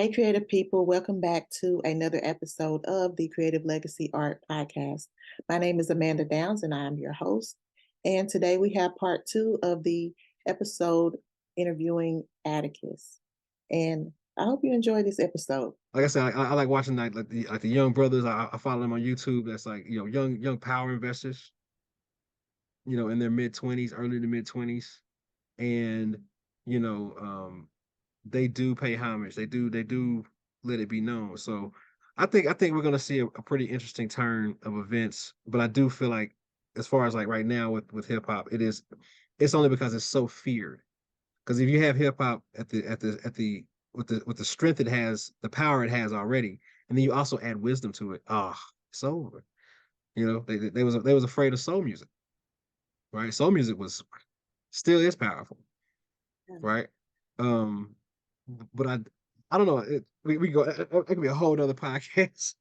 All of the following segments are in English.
Hey, creative people, welcome back to another episode of the Creative Legacy Art Podcast. My name is Amanda Downs and I am your host. And today we have part two of the episode interviewing Atticus. And I hope you enjoy this episode. Like I said, I like watching like the young brothers. I follow them on YouTube. That's like young power investors. In their mid 20s, early to mid 20s, and you know they do pay homage. They do let it be known. So I think we're gonna see a pretty interesting turn of events. But I do feel like as far as like right now with hip hop, it's only because it's so feared. Because if you have hip hop at the with the strength it has, the power it has already, and then you also add wisdom to it, it's over. They was afraid of soul music, right? Soul music was still is powerful, right? Um, but I don't know. We go. It could be a whole other podcast.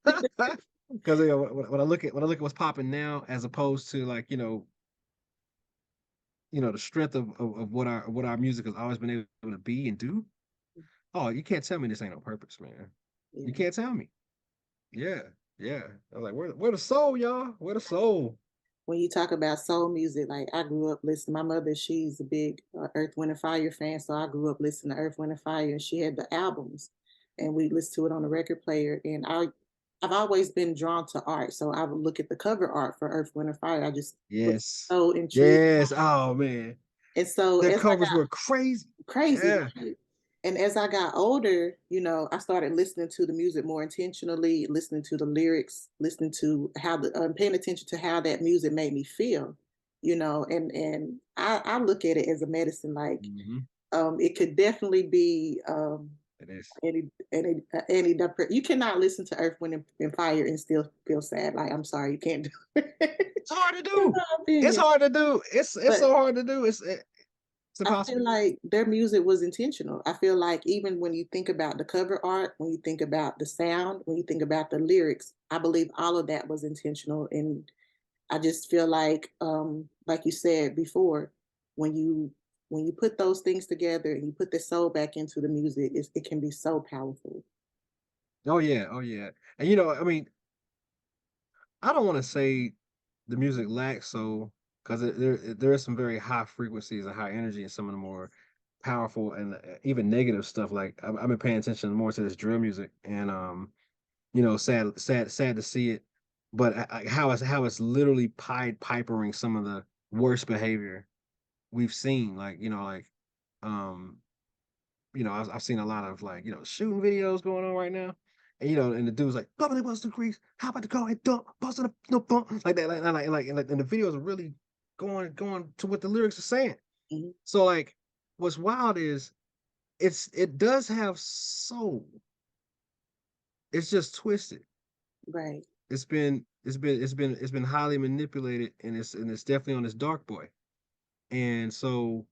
Because when I look at what's popping now, as opposed to like the strength of what our music has always been able to be and do. Oh, you can't tell me this ain't on purpose, man. You Yeah. can't tell me. Yeah, yeah. I was like, where the soul, y'all? Where the soul? When you talk about soul music, like I grew up listening. My mother, she's a big Earth, Wind, and Fire fan, so I grew up listening to Earth, Wind, and Fire, and she had the albums, and we listened to it on the record player. And I've always been drawn to art, so I would look at the cover art for Earth, Wind, and Fire. I just was Yes. so intrigued, Yes. Oh man. and so Their as I covers got were crazy. crazy, Yeah. right? And as I got older, I started listening to the music more intentionally, listening to the lyrics, listening to how paying attention to how that music made me feel, and I look at it as a medicine. Like, Hmm. it could definitely be It is. any you cannot listen to Earth, Wind, and Fire and still feel sad. Like, I'm sorry, you can't do it. It's hard to In do. my It's opinion. hard to do. It's But so hard to do. It's I feel impossible. like their music was intentional. I feel like even when you think about the cover art, when you think about the sound, when you think about the lyrics, I believe all of that was intentional. And I just feel like you said before, when you when you put those things together and you put the soul back into the music, it can be so powerful. Oh yeah. Oh yeah. And I mean, I don't want to say the music lacks so because there is some very high frequencies and high energy in some of the more powerful and even negative stuff. Like I've been paying attention more to this drill music, and sad to see it, but how it's literally pied pipering some of the worst behavior we've seen. Um, I've seen a lot of like shooting videos going on right now. And the dude's like, "Bubbly bust the grease. How about to go and dump, busting up, no bump like that, and the videos are really going to what the lyrics are saying. Mhm. So like, what's wild is it does have soul. It's just twisted. Right. It's been highly manipulated, and it's definitely on this dark boy. And so,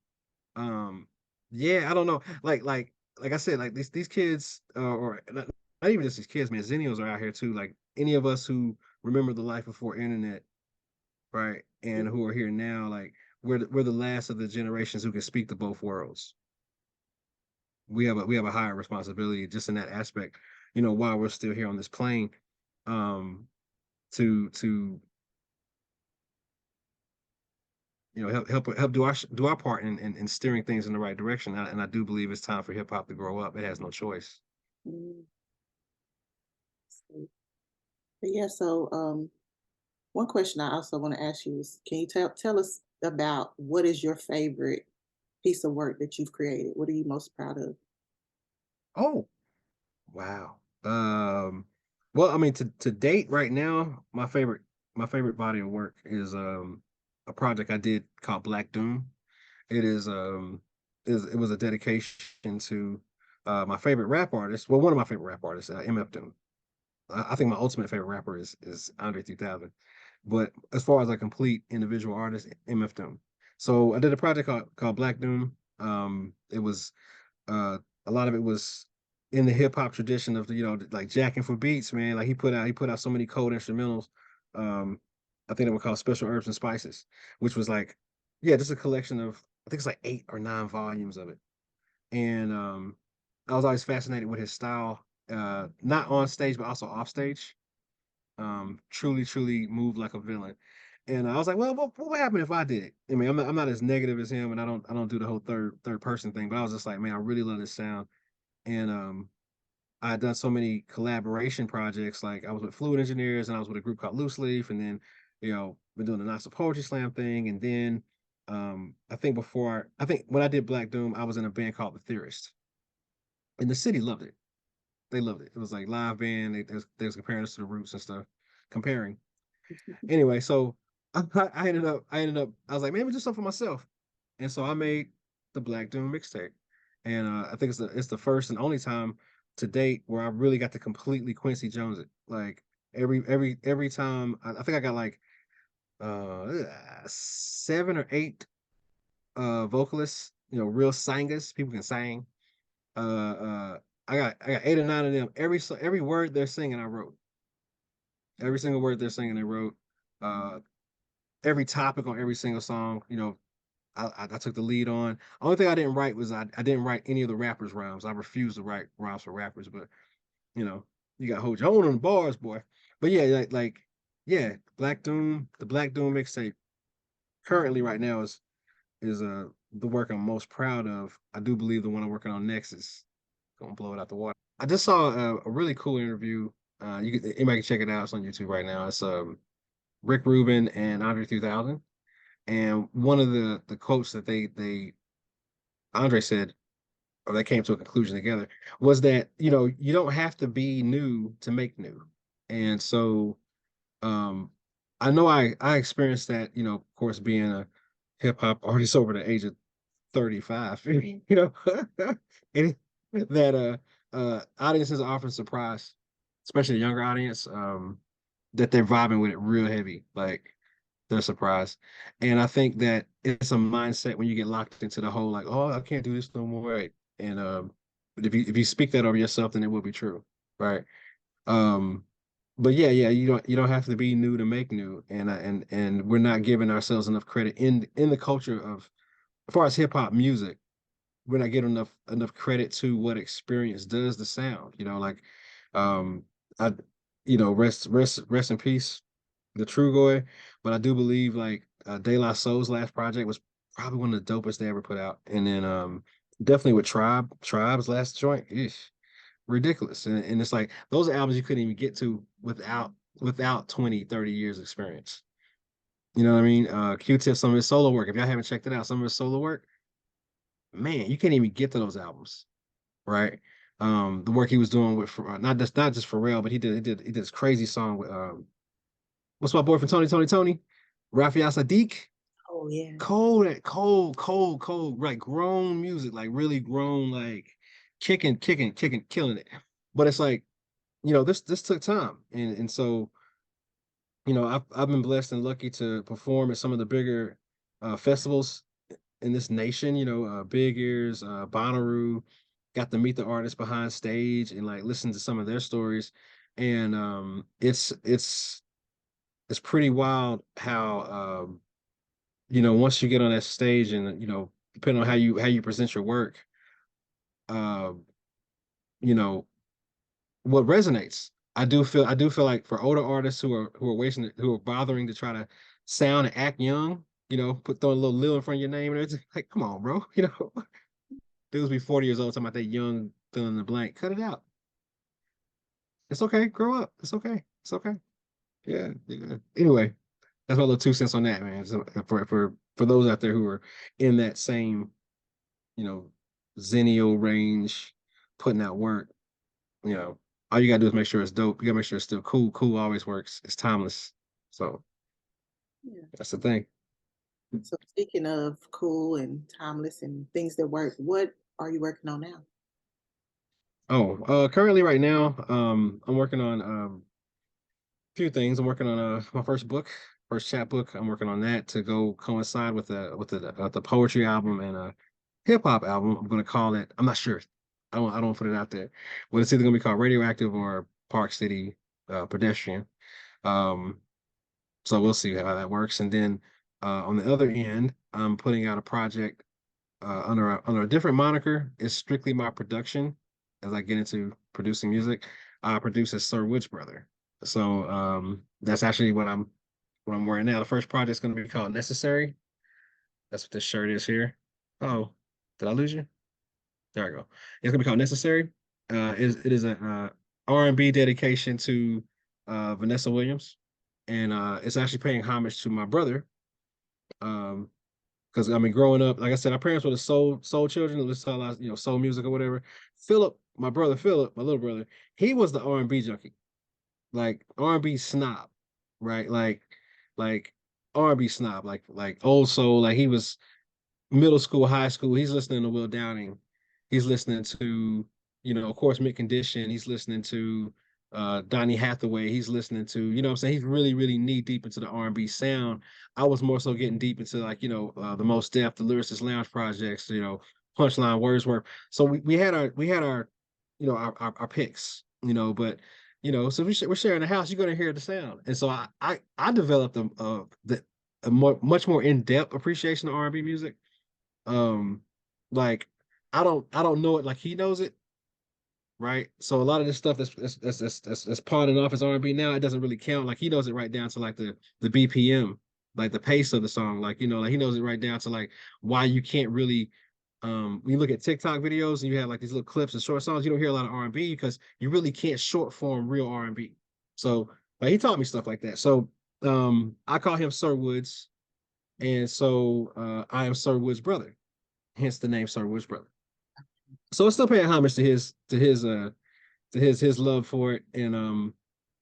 um, yeah, I don't know. Like I said, like these kids, or not even just these kids, man. Zennials are out here too. Like any of us who remember the life before internet, right, and who are here now, like we're the last of the generations who can speak to both worlds. We have a higher responsibility just in that aspect. While we're still here on this plane, um, to help do our part in steering things in the right direction. And I do believe it's time for hip hop to grow up. It has no choice. Mhm. But yeah, so one question I also want to ask you is, can you tell us about what is your favorite piece of work that you've created? What are you most proud of? Oh, wow. Well, I mean, to date right now, my favorite body of work is a project I did called Black Doom. It it was a dedication to my favorite rap artist. Well, one of my favorite rap artists, MF Doom. I think my ultimate favorite rapper is Andre 3000. But as far as a complete individual artist, MF Doom. So I did a project called Black Doom. It was uh, a lot of it was in the hip hop tradition of like jacking for beats, man. Like he put out so many cold instrumentals. Um, I think they were called Special Herbs and Spices, which was like, yeah, just a collection of, I think it's like 8 or 9 volumes of it. And I was always fascinated with his style, not on stage but also off stage. Truly moved like a villain. And I was like, well, what would happen if I did it? I mean, I'm not as negative as him, and I don't do the whole third person thing. But I was just like, man, I really love this sound. And I had done so many collaboration projects. Like I was with Fluid Engineers, and I was with a group called Loose Leaf, and then been doing the National Poetry Slam thing, and then I think when I did Black Doom, I was in a band called The Theorist, and the city loved it. They loved it. It was like live band. They was comparing us to the Roots and stuff, comparing. Anyway, so I ended up I was like, maybe do something for myself. And so I made the Black Doom mixtape. And I think it's the first and only time to date where I really got to completely Quincy Jones it. Like every time I think I got like 7 or 8 vocalists, real singers, people can sing. I got 8 or 9 of them. Every word they're singing, I wrote. Every single word they're singing, they wrote. Uh, every topic on every single song, I took the lead on. Only thing I didn't write was I didn't write any of the rappers' rhymes. I refused to write rhymes for rappers, but you know, you got hold your own on the bars, boy. But yeah, yeah, the Black Doom mixtape currently right now is the work I'm most proud of. I do believe the one I'm working on next is gonna blow it out the water. I just saw a really cool interview. Anybody can check it out. It's on YouTube right now. It's Rick Rubin and Andre 3000. And one of the quotes that they Andre said, or they came to a conclusion together, was that you don't have to be new to make new. And so um, I know I experienced that, of course, being a hip hop artist over the age of 35, and that audiences are often surprised, especially a younger audience, that they're vibing with it real heavy. Like they're surprised. And I think that it's a mindset when you get locked into the whole like, oh, I can't do this no more. Right? And but if you speak that over yourself, then it will be true. Right. Um, but yeah, you don't have to be new to make new. And we're not giving ourselves enough credit in the culture of as far as hip hop music, we're not getting enough credit to what experience does the sound. Like um I rest in peace the True Goy. But I do believe like De La Soul's last project was probably one of the dopest they ever put out. And then definitely with Tribe's last joint, ish, ridiculous. And it's like those are albums you couldn't even get to without 20, 30 years experience. You know what I mean? Q-Tip, some of his solo work. If y'all haven't checked it out, some of his solo work, man, you can't even get to those albums, right? The work he was doing with not just Pharrell, but he did this crazy song with what's my boy from Tony, Raphael Sadiq. Oh yeah. Cold, like grown music, like really grown, like kicking, killing it. But it's like, this took time, and so I've been blessed and lucky to perform at some of the bigger festivals in this nation. Big Ears, Bonnaroo, got to meet the artists behind stage and like listen to some of their stories, and it's pretty wild how once you get on that stage and depending on how you present your work, uh, you know what resonates. I do feel like for older artists who are bothering to try to sound and act young, put throwing a little Lil in front of your name and it's like, come on, bro, dudes be 40 years old talking about that young fill in the blank. Cut it out. It's okay. Grow up. It's okay. It's okay. Yeah. Yeah. Anyway, that's my little 2 cents on that, man. So for those out there who are in that same, you know, Zennial range, putting out work, you know, all you gotta do is make sure it's dope. You gotta make sure it's still cool. Cool always works. It's timeless. So Yeah. that's the thing. So speaking of cool and timeless and things that work, what are you working on now? Oh, currently right now, I'm working on a few things. I'm working on my first chapbook. I'm working on that to go coincide with the poetry album and a hip hop album. I'm gonna call it. I'm not sure. I don't put it out there, but it's either gonna be called Radioactive or Park City Pedestrian. Um, so we'll see how that works. And then on the other end, I'm putting out a project under a different moniker. It's strictly my production. as I get into producing music. I produce as Sir Wood's brother. So that's actually what I'm wearing now. The first project's gonna be called Necessary. That's what this shirt is here. Oh, did I lose you? There I go. It's gonna be called Necessary. It is a R&B dedication to Vanessa Williams, and it's actually paying homage to my brother. Um, because I mean, growing up, like I said, our parents were the soul children. Let's tell us, soul music or whatever. Philip, my brother Philip, my little brother, he was the R&B junkie, like R&B snob, right? Like R&B snob, like old soul. Like he was middle school, high school, he's listening to Will Downing. He's listening to, of course, Mint Condition. He's listening to Donny Hathaway. He's listening to, what I'm saying? He's really, really knee deep into the R&B sound. I was more so getting deep into like, the Most Def, the Lyricist Lounge projects, Punchline, Wordsworth. So we had our, our picks, but so we're sharing the house. You're gonna hear the sound, and so I developed a much more in depth appreciation of R&B music. um like I don't know it like he knows it, right? So a lot of this stuff that's pawning off as R&B now, it doesn't really count. Like he knows it right down to like the BPM, like the pace of the song. Like, like he knows it right down to like why you can't really when you look at TikTok videos and you have like these little clips and short songs, you don't hear a lot of R&B because you really can't short form real R&B. So like he taught me stuff like that. So I call him Sir Woods, and so I am Sir Woods' brother, hence the name Sir Woods' brother. So it's still paying homage to his love for it. And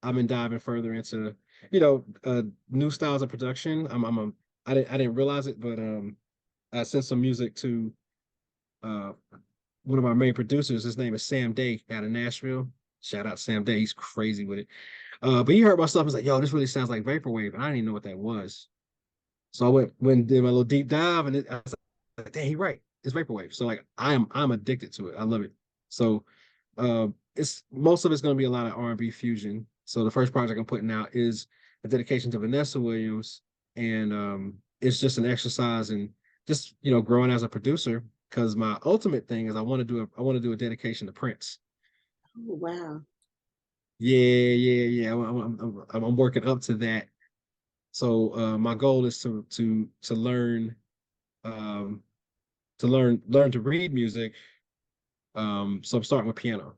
I've been diving further into new styles of production. I didn't realize it, but I sent some music to uh one of our main producers. His name is Sam Day out of Nashville. Shout out Sam Day, he's crazy with it. But he heard my stuff. He's like, yo, this really sounds like vaporwave, and I didn't even know what that was. So I went and did my little deep dive, and I was like, dang, he right. It's vaporwave. So like I'm addicted to it. I love it. So it's most of it's going to be a lot of R&B fusion. So the first project I'm putting out is a dedication to Vanessa Williams, and it's just an exercise in just growing as a producer. Because my ultimate thing is I want to do a dedication to Prince. Oh, wow. Yeah, yeah, yeah. I'm working up to that. So my goal is to learn um, learn to read music. So I'm starting with piano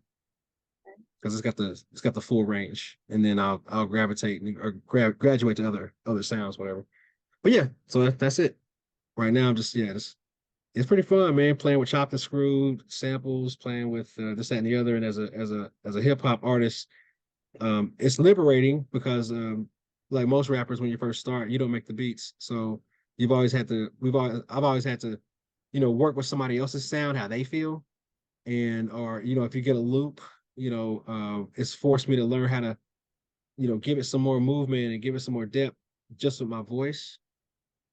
because it's got the full range, and then I'll gravitate or graduate to other sounds, whatever. But yeah, so that's it. Right now, I'm just it's pretty fun, man. Playing with chopped and screwed samples, playing with this, that, and the other. And as a hip hop artist, it's liberating because like most rappers, when you first start, you don't make the beats, so I've always had to work with somebody else's sound, how they feel, and or if you get a loop, it's forced me to learn how to give it some more movement and give it some more depth just with my voice.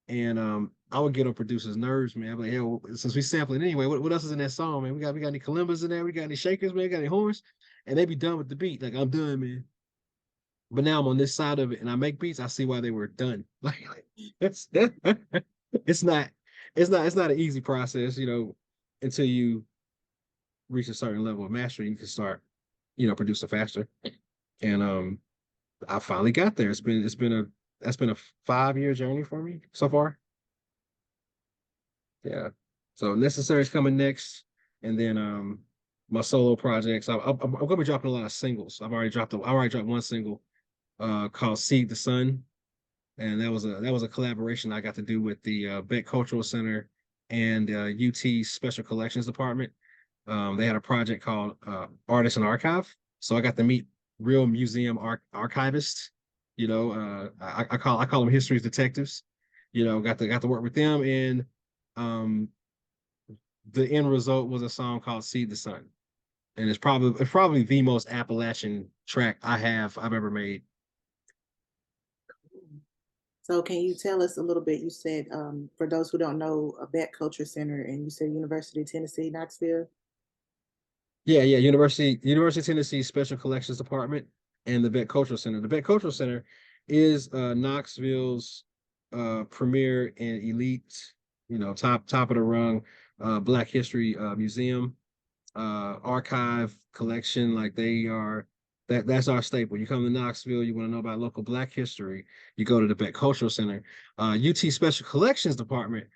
And I would get on producers' nerves, man. I'm like, yo, since we sampling anyway, what else is in that song, man? We got any kalimbas in there? We got any shakers, man? We got any horns? And they be done with the beat. Like, I'm done, man. But now I'm on this side of it and I make beats, I see why they were done. Like it's it's not it's not an easy process, until you reach a certain level of mastery, you can start, producing faster. And I finally got there. That's been a 5-year journey for me so far. Yeah. So Necessary is coming next, and then my solo projects. I'm gonna be dropping a lot of singles. I already dropped one single called Seed the Sun, and that was a collaboration I got to do with the Beck Cultural Center and UT Special Collections Department. They had a project called Artist and Archive, so I got to meet real museum archivists. I call them history's detectives. Got to work with them, and um, the end result was a song called "Seed the Sun," and it's probably the most Appalachian track I've ever made. So can you tell us a little bit? You said, for those who don't know, a Beck Culture Center, and you said University of Tennessee, Knoxville. Yeah, yeah. University of Tennessee Special Collections Department and the Beck Cultural Center. The Beck Cultural Center is Knoxville's premier and elite, top of the rung Black History museum. archive collection. Like they are that's our staple. You come to Knoxville, you want to know about local Black history, you go to the Beck Cultural Center. UT Special Collections Department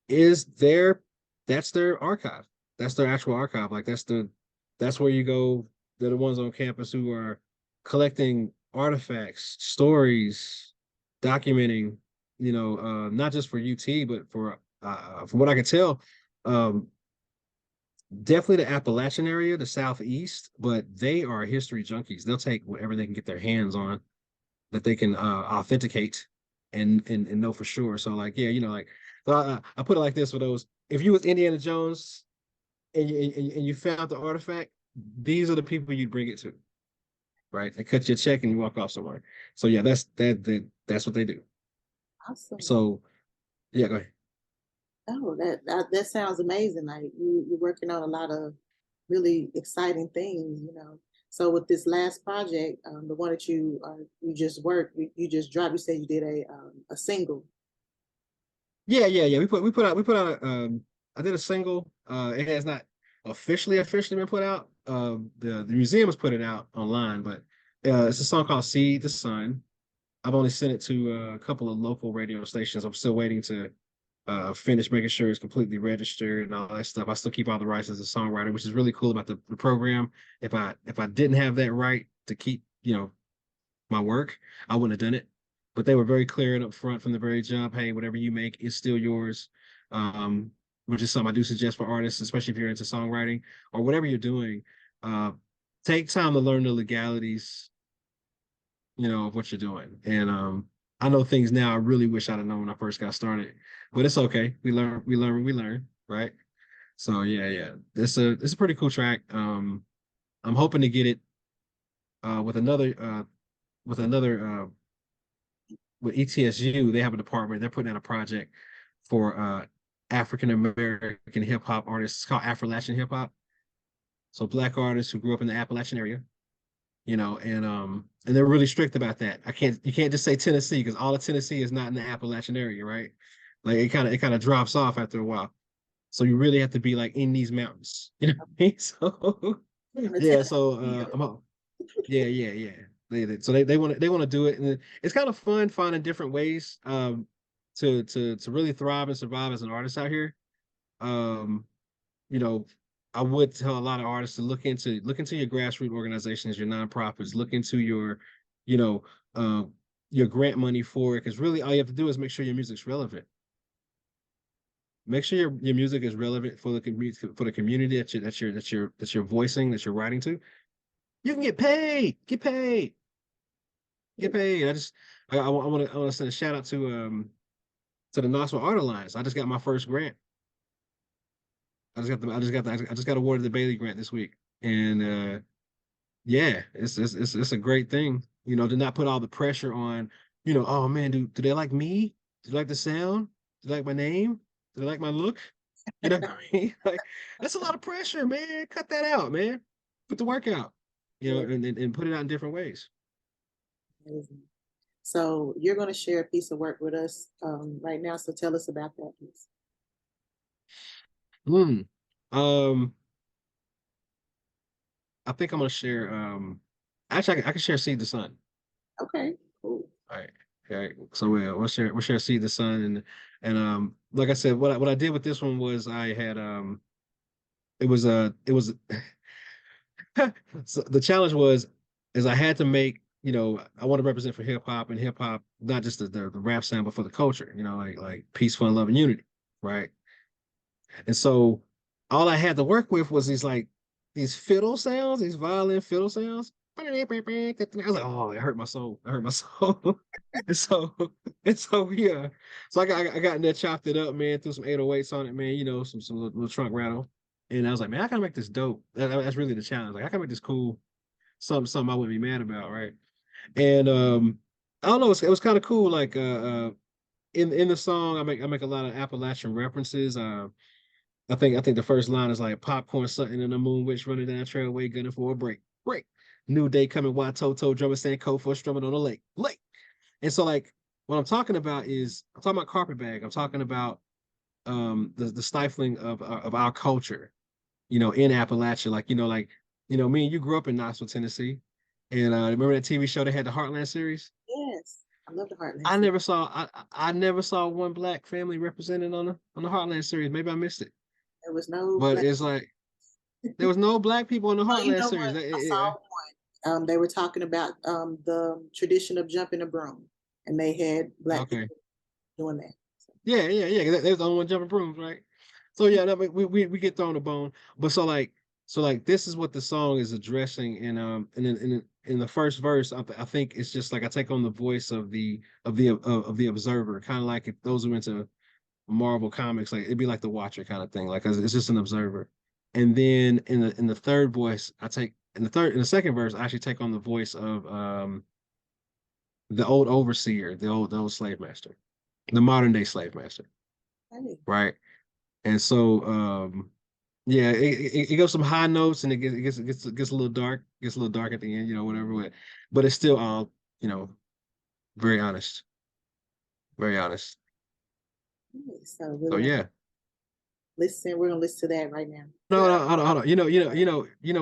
is their that's their archive. That's their actual archive. Like that's where you go. They're the ones on campus who are collecting artifacts, stories, documenting, not just for UT, but for from what I can tell, um, definitely the Appalachian area, the Southeast, but they are history junkies. They'll take whatever they can get their hands on that they can authenticate and know for sure. So like, yeah, like so I put it like this for those. If you was Indiana Jones and you found the artifact, these are the people you'd bring it to, right? They cut your check and you walk off somewhere. So yeah, that's what they do. Awesome. So yeah, go ahead. Oh, that sounds amazing. Like you're working on a lot of really exciting things, you know. So with this last project, the one that you just worked, you just dropped. You said you did a single. Yeah. We put out I did a single. It has not officially been put out. The museum has put it out online, but it's a song called "See the Sun." I've only sent it to a couple of local radio stations. I'm still waiting to finish making sure it's completely registered and all that stuff. I still keep all the rights as a songwriter, which is really cool about the program. If I didn't have that right to keep, my work, I wouldn't have done it. But they were very clear and upfront from the very jump. Hey, whatever you make is still yours. Um, which is something I do suggest for artists, especially if you're into songwriting or whatever you're doing. Uh, take time to learn the legalities, of what you're doing. And I know things now I really wish I'd have known when I first got started. But it's okay. We learn, right? So yeah. It's a pretty cool track. I'm hoping to get it with another with ETSU, they have a department. They're putting out a project for African American hip hop artists. It's called Appalachian hip hop. So Black artists who grew up in the Appalachian area, and they're really strict about that. You can't just say Tennessee because all of Tennessee is not in the Appalachian area, right? Like it kind of drops off after a while. So you really have to be like in these mountains, you know what I mean? So In the yeah, so Tennessee area. yeah. They want to do it, and it's kind of fun finding different ways to really thrive and survive as an artist out here. Um, you know, I would tell a lot of artists to look into your grassroots organizations, your nonprofits, look into you know, uh, your grant money for it, because really all you have to do is make sure your music's relevant. Make sure your music is relevant for the community that you're voicing, that you're writing to. You can get paid. Get paid. Get paid. I want to send a shout out to the Knoxville Art Alliance. I just got my first grant. I just got awarded the Bailey grant this week. And yeah, it's a great thing, to not put all the pressure on, oh man, do they like me? Do they like the sound? Do they like my name? Do they like my look? You know what I mean? Like that's a lot of pressure, man. Cut that out, man. Put the work out, Yeah, and put it out in different ways. amazing. So you're going to share a piece of work with us right now. So tell us about that piece. Hmm. Um, I think I'm gonna share. Actually, I can share "Seed the Sun." Okay, cool. All right. All right. So we'll share "Seed the Sun," and like I said, what I did with this one was I had it was so the challenge was is I had to make, I want to represent for hip hop, and hip hop not just the rap sound but for the culture, like peace, fun, love, and unity, right? And so all I had to work with was these fiddle sounds, these violin fiddle sounds. I was like, oh, it hurt my soul. It hurt my soul. and so and so yeah. So I got in there, chopped it up, man, threw some 808s on it, man, some little trunk rattle. And I was like, man, I gotta make this dope. That's really the challenge. Like I can make this cool, something I wouldn't be mad about, right? And I don't know, it was kind of cool. Like in the song, I make a lot of Appalachian references. I think the first line is like popcorn something in the moon witch running down trailway gunning for a break. Break. New day coming, wide Toto, drummer stand cold for strumming on the lake. Lake. And so like what I'm talking about is I'm talking about carpetbag. I'm talking about the stifling of our culture. in Appalachia, me and you grew up in Knoxville, Tennessee, and remember that TV show they had the Heartland series. Yes, I love the Heartland I series. never saw I never saw one black family represented on the Heartland series. Maybe I missed it, There was no but black. it's like there was no black people on the Oh, you Heartland know series. what? I saw one. They were talking about the tradition of jumping a broom, and they had black Okay, people doing that. So, yeah. There's the only one jumping brooms, right? So yeah, no, but we get thrown a bone, but so like this is what the song is addressing, in the first verse, I think it's just like I take on the voice of the observer, kind of like if those who into Marvel comics, like it'd be like the Watcher kind of thing, like it's just an observer. And then in the third voice, in the second verse, I actually take on the voice of the old overseer, the old slave master, the modern day slave master, hey, right? And so yeah, it goes some high notes and it gets a little dark, gets a little dark at the end, whatever. But it's still all, you know, very honest, very honest. hey. So we're So gonna yeah. listen. We're gonna listen to that right now. No, no, hold on, hold on.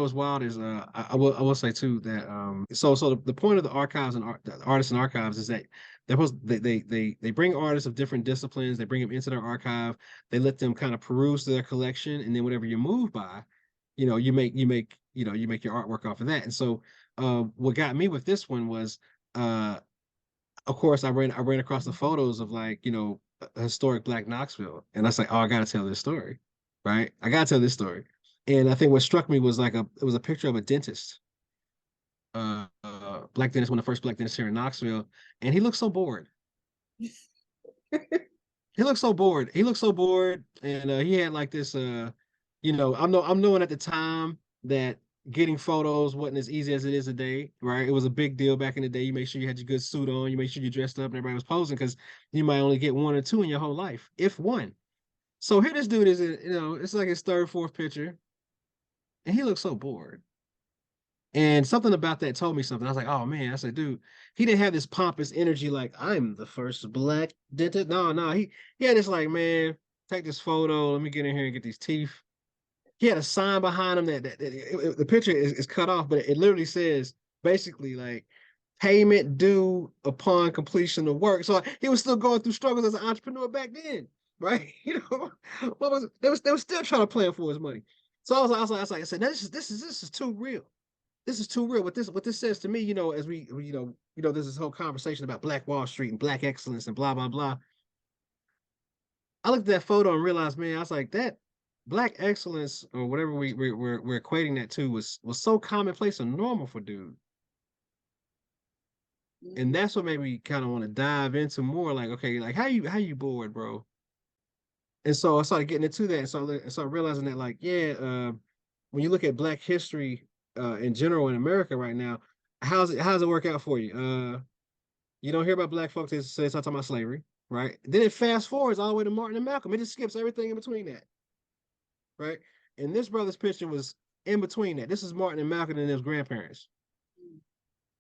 What's wild is I will say too that so the point of the archives and the artists and archives is that they bring artists of different disciplines, they bring them into their archive, they let them kind of peruse their collection, and then whatever you move by, you make your artwork off of that. And so what got me with this one was uh of course I ran across the photos of like, a historic Black Knoxville, and I was like, oh, I gotta tell this story, right? I gotta tell this story. And I think what struck me was it was a picture of a dentist, black dentist, one of the first black dentists here in Knoxville, and he looked so bored. He looked so bored. He looked so bored, and he had like this. I'm knowing at the time that getting photos wasn't as easy as it is today, right? It was a big deal back in the day. You make sure you had your good suit on. You make sure you dressed up, and everybody was posing because you might only get one or two in your whole life, if one. So here, this dude is, it's like his third, fourth picture, and he looks so bored. And something about that told me something. I was like, oh man, I said, dude, he didn't have this pompous energy like I'm the first black dentist. No, no, he had this like, man, take this photo. Let me get in here and get these teeth. He had a sign behind him the picture is cut off, but it literally says basically like payment due upon completion of work. So he was still going through struggles as an entrepreneur back then, right? What was it? They were still trying to plan for his money. So I said, this is too real. This is too real. What this says to me, as there's this whole conversation about Black Wall Street and Black excellence and blah blah blah. I looked at that photo and realized, man, I was like, that Black excellence or whatever we're equating that to was so commonplace and normal for dude. And Mhm. that's what made me kind of want to dive into more like, okay, like how you bored, bro? And so I started getting into that, and so I started realizing that, like, yeah, when you look at Black history in general in America right now, how's it work out for you? You don't hear about Black folks. They start talking about slavery, right? Then it fast forwards all the way to Martin and Malcolm. It just skips everything in between that, right? And this brother's picture was in between that. This is Martin and Malcolm and his grandparents,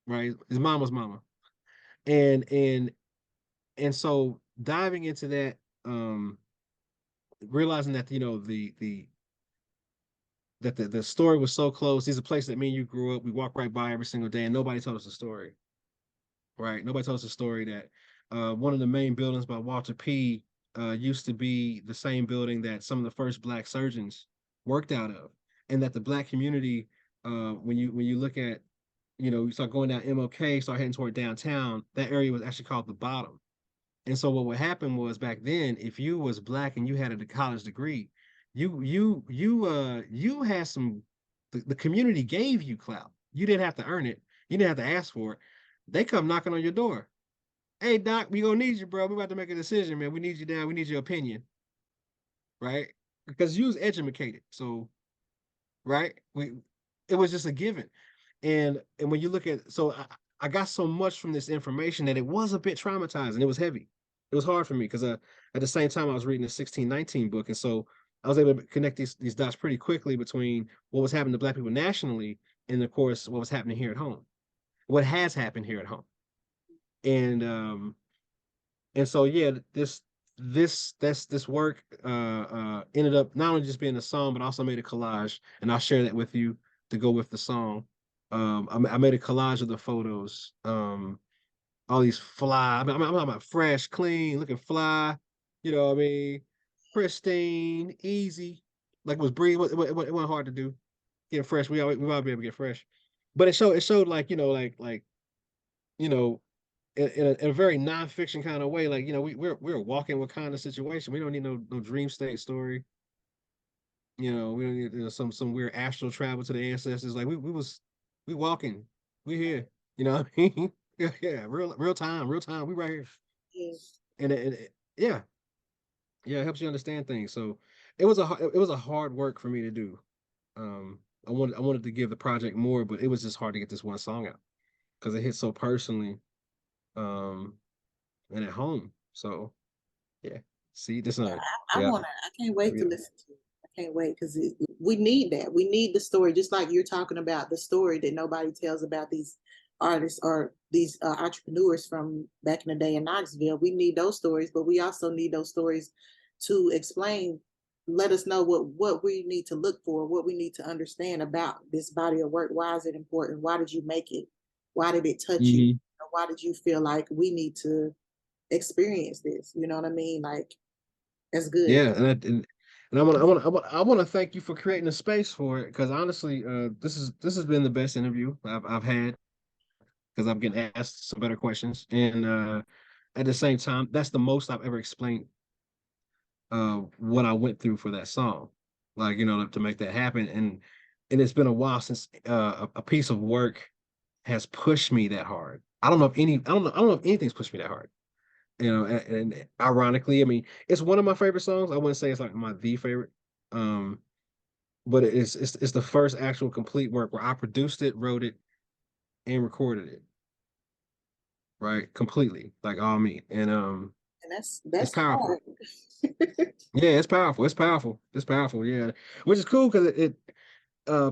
right? His mama's mama, and and and so diving into that, realizing that the story was so close. These are places that me and you grew up. We walk right by every single day, and nobody told us a story, right? Nobody told us a story that one of the main buildings by Walter P. Used to be the same building that some of the first Black surgeons worked out of, and that the Black community, when you look at, you start going down MLK, start heading toward downtown, that area was actually called the Bottom. And so what would happen was back then, if you was Black and you had a college degree, you had the community gave you clout. You didn't have to earn it. You didn't have to ask for it. They come knocking on your door. Hey doc, we gonna need you, bro. We about to make a decision, man. We need you down. We need your opinion, right? Because you was educated. So, right, it was just a given. And when you look at, so I got so much from this information that it was a bit traumatizing. It was heavy. It was hard for me because at the same time I was reading the 1619 book, and so I was able to connect these dots pretty quickly between what was happening to Black people nationally and of course what was happening here at home, what has happened here at home. And so yeah, this this work ended up not only just being a song, but also made a collage, and I'll share that with you to go with the song. I made a collage of the photos. All these fly. I'm about fresh, clean, looking fly. You know what I mean? Pristine, easy. Like it was breathe. It wasn't hard to do. Getting fresh. We all be able to get fresh. But it showed like you know in a very nonfiction kind of way. Like we're walking with kind of situation. We don't need no dream state story. We don't need some weird astral travel to the ancestors. Like we walking. We here. You know what I mean? Yeah, real time, real time. We right here. Yes. And yeah, yeah, it helps you understand things. So it was a hard work for me to do. I wanted to give the project more, but it was just hard to get this one song out because it hit so personally, um, and at home. So yeah, see this Yeah, on. I Yeah, wanna. I can't wait to yeah. listen to it. I can't wait because we need that. We need the story, just like you're talking about the story that nobody tells about these artists or these entrepreneurs from back in the day in Knoxville. We need those stories, but we also need those stories to explain, let us know what we need to look for, what we need to understand about this body of work. Why is it important? Why did you make it? Why did it touch you? Hmm. Or why did you feel like we need to experience this? You know what I mean? Like that's good. Yeah, and I want to thank you for creating a space for it because honestly, this has been the best interview I've had because I'm getting asked some better questions, and at the same time, that's the most I've ever explained what I went through for that song, like to make that happen, and it's been a while since a piece of work has pushed me that hard. I don't know if anything's pushed me that hard. And ironically, I mean, it's one of my favorite songs. I wouldn't say it's like the favorite, um, but it's the first actual complete work where I produced it, wrote it, and recorded it, right, completely, like all me, and And it's that's powerful. hard. Yeah, it's powerful. It's powerful. It's powerful. Yeah, which is cool because it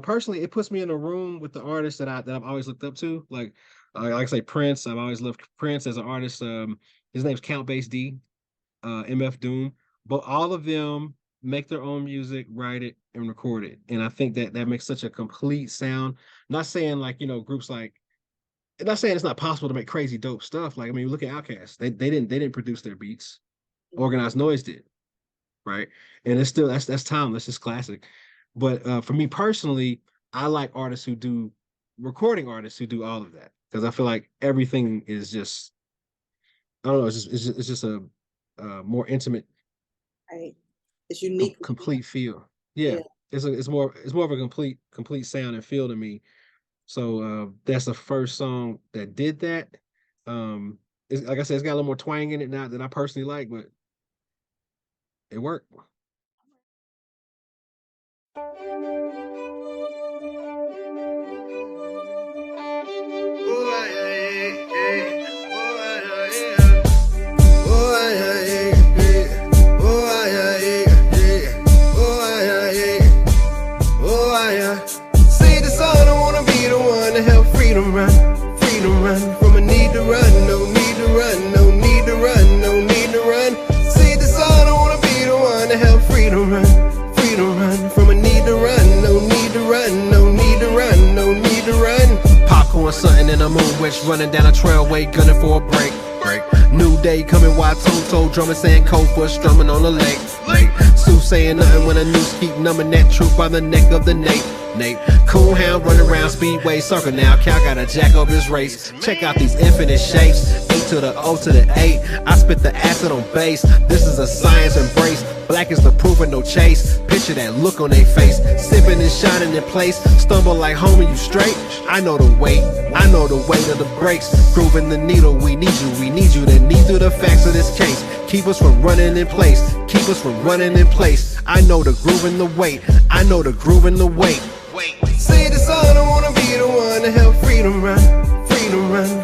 personally it puts me in a room with the artists that I've always looked up to. Like I say, Prince. I've always loved Prince as an artist. His name's Count Bass D, MF Doom. But all of them make their own music, write it, and record it. And I think that makes such a complete sound. Not saying like groups like. Not saying it's not possible to make crazy dope stuff. Like I mean, look at Outkast. They didn't produce their beats. Mhm. Organized Noise did, right? And it's still that's timeless. It's classic. But for me personally, I like artists who do recording artists who do all of that because I feel like everything is just I don't know. It's just a more intimate, Right. It's unique with them. complete feel. Yeah, Yeah. it's more of a complete sound and feel to me. So that's the first song that did that. Like I said, it's got a little more twang in it now that I personally like, but it worked. Say this all, I wanna be the one to help freedom run from a need to run, no need to run, no need to run, no need to run. Say this all, I wanna be the one to help freedom run from a need to run, no need to run, no need to run, no need to run. Popcorn, something in a moon witch, running down a trailway, gunning for a break. New day coming, wide toe drumming, saying cold foot strumming on the lake. Sue saying nothing when a noose keep numbing that truth by the neck of the Nate. Cool hound running around speedway circle now. Cal gotta jack up his race. Check out these infinite shapes. 8 to the O to the 8. I spit the acid on bass. This is a science embrace. Black is the proof of no chase. Picture that look on their face. Sipping and shining in place. Stumble like homie, you straight. I know the weight. I know the weight of the brakes. Grooving the needle. We need you. We need you to need through the facts of this case. Keep us from running in place. Keep us from running in place. I know the groove and the weight. I know the groove and the weight. Say this all, I wanna be the one to help freedom run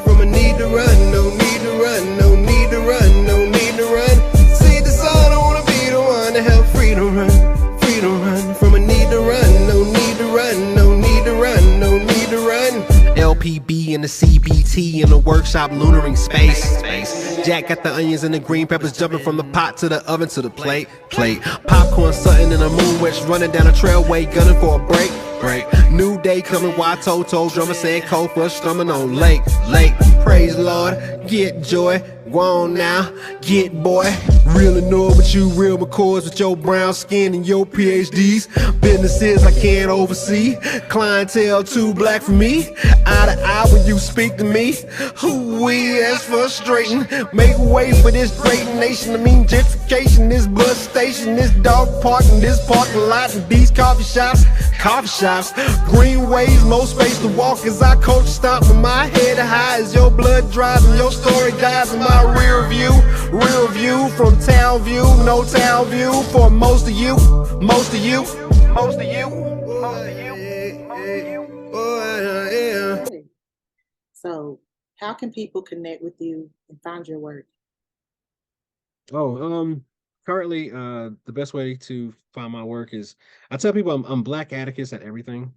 from a need to run, no need to run, no need to run, no need to run. Say this all, I wanna be the one to help freedom run from a need to run, no need to run, no need to run, no need to run. LPB and the CBT tea in the workshop, lunaring space. Jack got the onions and the green peppers jumping from the pot to the oven to the plate. Popcorn, something in the moon witch running down the trailway, gunning for a break. New day coming, why Toto drummer saying cold for strumming on lake. Praise Lord, get joy, go on now, get boy. Real annoyed with you, real McCoys with your brown skin and your PhDs. Businesses I can't oversee, clientele too black for me. Eye to eye when you speak to me. Who we, that's frustrating. Make way for this great nation. I mean gentrification, this bus station, this dog park and this parking lot and these coffee shops. Greenways, more space to walk as I coach stop with my head high as your blood drives and your story dies in my rear view from town view, no town view for most of you. So how can people connect with you and find your work? Currently, the best way to find my work is I tell people I'm Black Atticus at everything.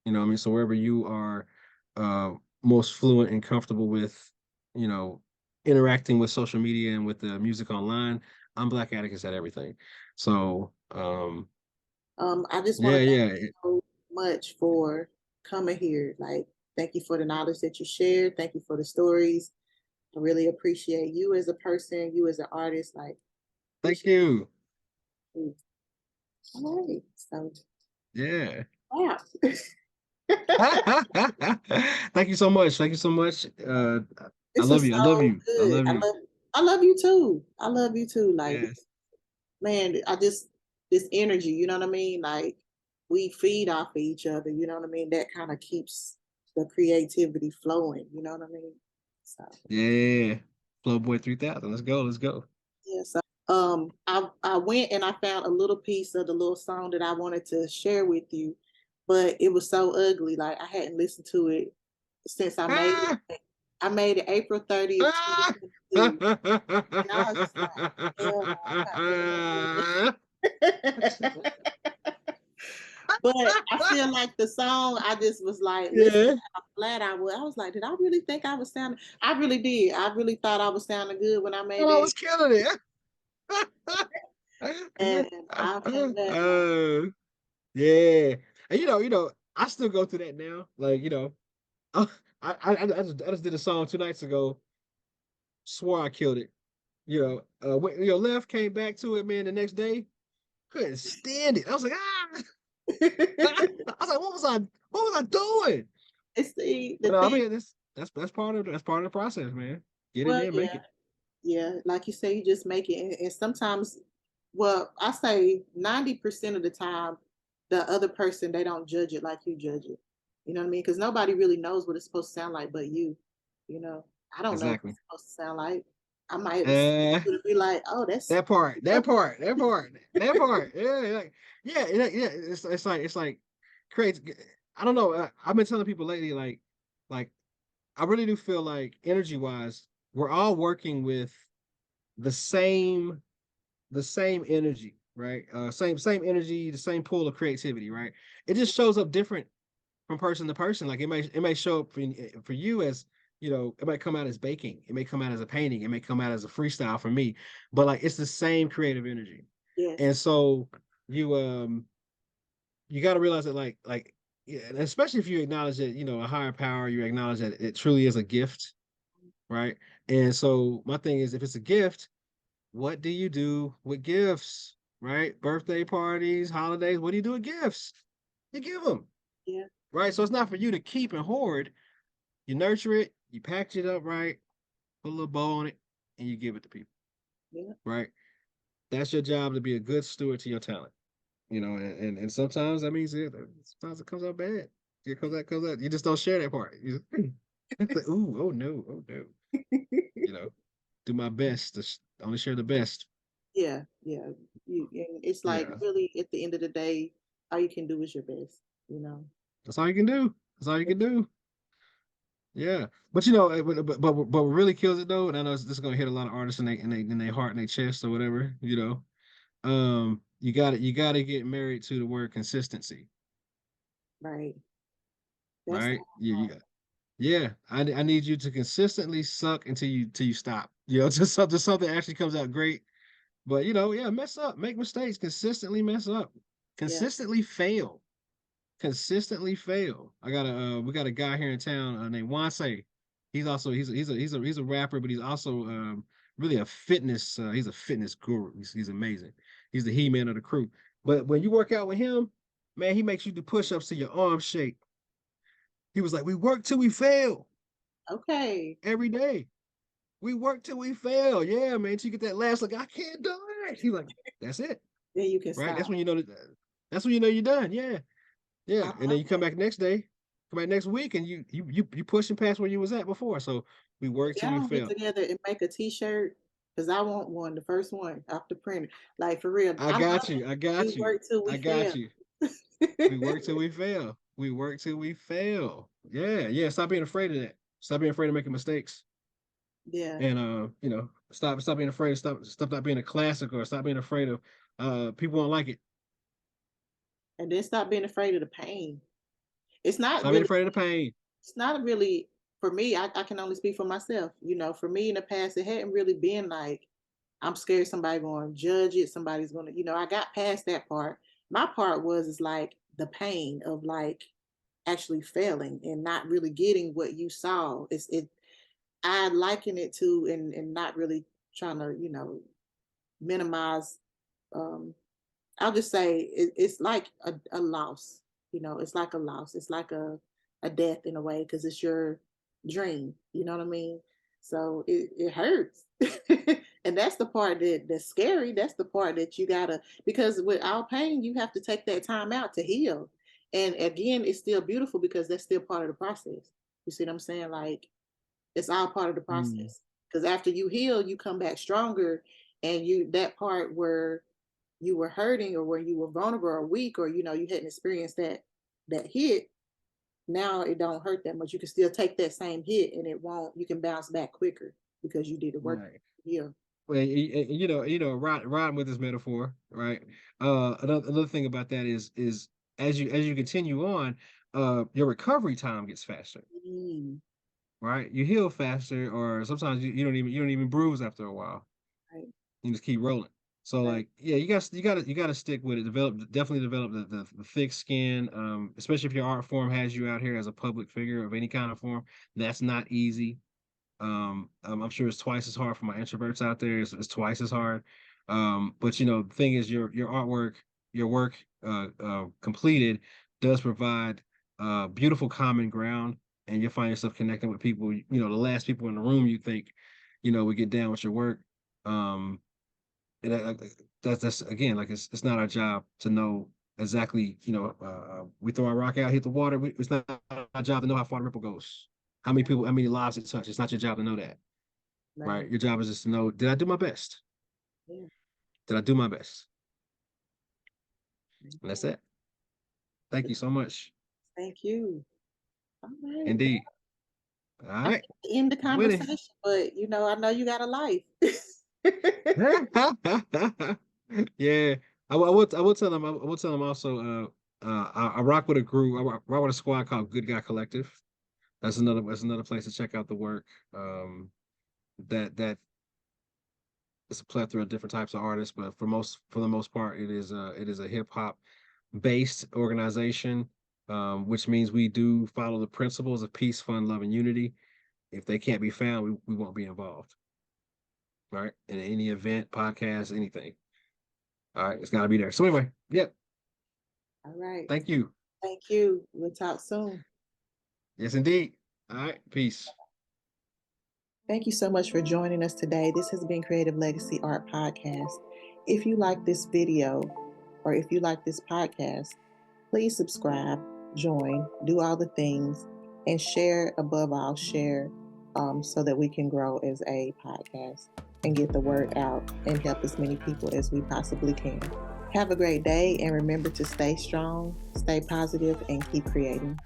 You know what I mean? So wherever you are most fluent and comfortable with, you know, interacting with social media and with the music online, I'm Black Atticus at everything. So I just want yeah, to thank yeah. you so much for coming here. Like, thank you for the knowledge that you shared. Thank you for the stories. I really appreciate you as a person, you as an artist. Like, Thank appreciate you. you. All right. So, Yeah. wow. Thank you so much. Thank you so much. I This love was you. I love so you. I good. love you. I love you too. I love you too. Like, Yes. man, I just this energy, you know what I mean? Like we feed off of each other, you know what I mean? That kind of keeps the creativity flowing, you know what I mean? So Yeah. Flow Boy 3000. Let's go. Let's go. yeah, so I went and I found a little piece of the little song that I wanted to share with you, but it was so ugly. Like I hadn't listened to it since I made Ah! it. I made it April 30th, Ah! 2022. And I was just like, hell no, I'm not doing this. But I feel like the song, I just was like, listen, Yeah. how flat I was. I was like, did I really think I was sounding? I really did. I really thought I was sounding good when I made Thought I that. was killing And it. I came back like, uh, yeah. And I still go through that now. Like, I I just did a song 2 nights ago. Swore I killed it. When Left came back to it, man, the next day. Couldn't stand it. I was like, ah. I was like, what was I doing? it's the But I thing. mean, that's part of the process, man. Get in Well, there, and make yeah, it. yeah. Like you say, you just make it. And sometimes, well, I say 90% of the time, the other person, they don't judge it like you judge it. You know what I mean? Because nobody really knows what it's supposed to sound like but you. You know, I don't know what Exactly. it's supposed to sound like. I might Uh, be like, oh, that's that part, that part, that part, that part. Yeah, like, yeah. It's like creates. I don't know. I've been telling people lately, like I really do feel like energy wise, we're all working with the same the same energy, right? Same energy, the same pool of creativity, right? It just shows up different from person to person. Like it may show up for you as it might come out as baking, it may come out as a painting, it may come out as a freestyle for me, but like it's the same creative energy. yes, And so you got to realize that yeah, and especially if you acknowledge that a higher power, you acknowledge that it truly is a gift, right? And so my thing is, if it's a gift, what do you do with gifts, right? Birthday parties, holidays, what do you do with gifts? You give them, yeah, right? So it's not for you to keep and hoard. You nurture it, you package it up right, put a little bow on it, and you give it to people, yeah, right? That's your job, to be a good steward to your talent, and sometimes that means sometimes it comes out bad. It comes out. You just don't share that part. It's like, ooh, oh no, oh no. You know, do my best to only share the best. yeah, yeah. And it's like Yeah, really at the end of the day, all you can do is your best. You know. that's all you can do. That's all you can do. Yeah, but but what really kills it though, and I know this is gonna hit a lot of artists in their heart and their chest or whatever. You got to get married to the word consistency, Right. That's the right? hard Yeah, part. Yeah, I need you to consistently suck until you stop. Just something actually comes out great. But yeah, mess up, make mistakes, consistently mess up, Yeah. consistently fail, consistently fail. We got a guy here in town named Wanse. He's a rapper, but he's also really a fitness. He's a fitness guru. He's amazing. He's the he-man of the crew. But when you work out with him, man, he makes you do push-ups to your arm shake. He was like, we work till we fail Okay. every day. We work till we fail. Yeah, man. Till you get that last, like, I can't do it. He's like, that's it. Then you can Right. That's stop. when you know that's when you know you're done. Yeah. I Yeah. And then love you come back next day, come back next week, and you pushing past where you was at before. So we work If till y'all we don't get fail. together and make a T-shirt, because I want one, the first one off the printer. Like for real, I I love got it. you. I We got you. work till we I got fail. you. We work till we fail. We work till we fail. Yeah, yeah. Stop being afraid of that. Stop being afraid of making mistakes. Yeah. And stop being afraid, stop not being a classic, or stop being afraid of people won't like it. And then stop being afraid of the pain. It's not Stop being really, afraid of the pain. it's not really for me, I can only speak for myself. For me in the past, it hadn't really been like I'm scared somebody going to judge it, somebody's going to, I got past that part. My part was is like the pain of like actually failing and not really getting what you saw. I liken it to and not really trying to, minimize. um I'll just say it's like a loss. It's like a loss. It's like a death in a way because it's your dream. You know what I mean? So it hurts. And that's the part that's scary. That's the part that you gotta, because without pain, you have to take that time out to heal. And again, it's still beautiful because that's still part of the process. You see what I'm saying? Like it's all part of the Mm, process. Because after you heal, you come back stronger, and that part where you were hurting or where you were vulnerable or weak or you hadn't experienced that hit, now it don't hurt that much. You can still take that same hit and it won't. You can bounce back quicker because you did the work. right. Yeah. Well, riding with this metaphor, right? Another thing about that is as you continue on, your recovery time gets faster, Mm, right? You heal faster, or sometimes you don't even bruise after a while. right. You just keep rolling. So Right. like, yeah, you got to stick with it. Definitely develop the thick skin. Especially if your art form has you out here as a public figure of any kind of form. That's not easy. I'm sure it's twice as hard for my introverts out there. It's twice as hard. But the thing is, your artwork, your work, completed, does provide beautiful common ground, and you'll find yourself connecting with people. The last people in the room you think, would get down with your work. Um, and that's again, like it's not our job to know exactly. We throw our rock out, hit the water. It's not our job to know how far the ripple goes, how many people, how many lives it touches. It's not your job to know that, Right. right? Your job is just to know, did I do my best? Yeah. Did I do my best? And that's Okay. it. Thank you so much. Thank you. All right. Indeed. All I right. hate to end the Winning. conversation, but I know you got a life. Yeah. I will tell them. I will tell them also. I rock with a group. I rock with a squad called Good Guy Collective. That's another place to check out the work. That it's a plethora of different types of artists, but for the most part, it is a hip hop based organization, which means we do follow the principles of peace, fun, love, and unity. If they can't be found, we won't be involved. Right, in any event, podcast, anything. All right, it's got to be there. So anyway, yep. All right. Thank you. Thank you. We'll talk soon. Yes, indeed. All right, peace. Thank you so much for joining us today. This has been Creative Legacy Art Podcast. If you like this video or if you like this podcast, please subscribe, join, do all the things, and share. Above all, share so that we can grow as a podcast and get the word out and help as many people as we possibly can. Have a great day, and remember to stay strong, stay positive, and keep creating.